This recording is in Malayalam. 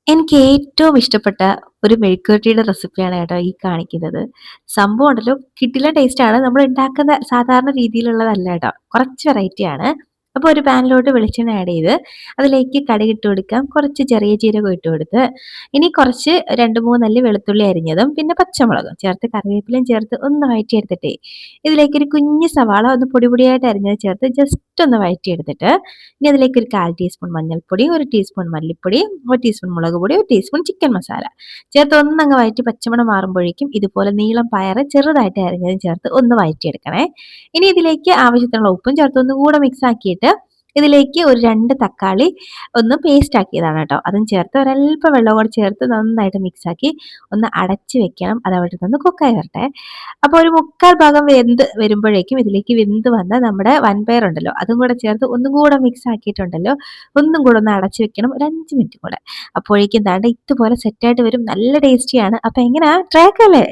എനിക്ക് ഏറ്റവും ഇഷ്ടപ്പെട്ട ഒരു മെഴുക്കുവരട്ടിയുടെ റെസിപ്പിയാണ് കേട്ടോ ഈ കാണിക്കുന്നത്. സംഭവം ഉണ്ടല്ലോ കിടിലൻ ടേസ്റ്റാണ്. നമ്മൾ ഉണ്ടാക്കുന്ന സാധാരണ രീതിയിലുള്ളതല്ല കേട്ടോ. കുറച്ച് വെറൈറ്റിയാണ്. അപ്പോൾ ഒരു പാനിലോട്ട് വെളിച്ചെണ്ണ ആഡ് ചെയ്ത് അതിലേക്ക് കടുക് ഇട്ട് കൊടുക്കാം. കുറച്ച് ചെറിയ ജീരകം ഇട്ട് കൊടുത്ത് ഇനി കുറച്ച് 2, 3 അല്ലി വെളുത്തുള്ളി അരിഞ്ഞതും പിന്നെ പച്ചമുളകും ചേർത്ത് കറിവേപ്പിലയും ചേർത്ത് ഒന്ന് വഴറ്റിയെടുത്തിട്ടേ ഇതിലേക്ക് ഒരു കുഞ്ഞ് സവാള ഒന്ന് പൊടി പൊടിയായിട്ട് അരിഞ്ഞത് ചേർത്ത് ജസ്റ്റ് ഒന്ന് വഴറ്റിയെടുത്തിട്ട് ഇനി അതിലേക്ക് ഒരു 1/4 ടീസ്പൂൺ മഞ്ഞൾപ്പൊടി, 1 ടീസ്പൂൺ മല്ലിപ്പൊടി, 1 ടീസ്പൂൺ മുളക് പൊടി, 1 ടീസ്പൂൺ ചിക്കൻ മസാല ചേർത്ത് ഒന്നങ്ങ് വഴറ്റി പച്ചമണം മാറുമ്പോഴേക്കും ഇതുപോലെ നീളം പയറ് ചെറുതായിട്ട് അരിഞ്ഞതും ചേർത്ത് ഒന്ന് വഴറ്റിയെടുക്കണേ. ഇനി ഇതിലേക്ക് ആവശ്യത്തിനുള്ള ഉപ്പും ചേർത്ത് ഒന്നുകൂടെ മിക്സ് ആക്കിയിട്ട് ഇതിലേക്ക് ഒരു 2 തക്കാളി ഒന്ന് പേസ്റ്റ് ആക്കിയതാണ് കേട്ടോ. അതും ചേർത്ത് ഒരല്പം വെള്ളം കൂടെ ചേർത്ത് നന്നായിട്ട് മിക്സ് ആക്കി ഒന്ന് അടച്ച് വെക്കണം. അത് അവിടെ നിന്ന് കുക്കായി വരട്ടെ. അപ്പോൾ ഒരു 3/4 ഭാഗം വെന്ത് വരുമ്പോഴേക്കും ഇതിലേക്ക് വെന്ത് വന്ന നമ്മുടെ വൻപയർ ഉണ്ടല്ലോ അതും കൂടെ ചേർത്ത് ഒന്നും കൂടെ മിക്സ് ആക്കിയിട്ടുണ്ടല്ലോ ഒന്നും കൂടെ ഒന്ന് അടച്ച് വെക്കണം ഒരു 5 മിനിറ്റ് കൂടെ. അപ്പോഴേക്കും ദാണ്ടെ ഇതുപോലെ സെറ്റായിട്ട് വരും. നല്ല ടേസ്റ്റിയാണ്. അപ്പോൾ എങ്ങനെയാ ട്രൈ ആക്കല്ലേ?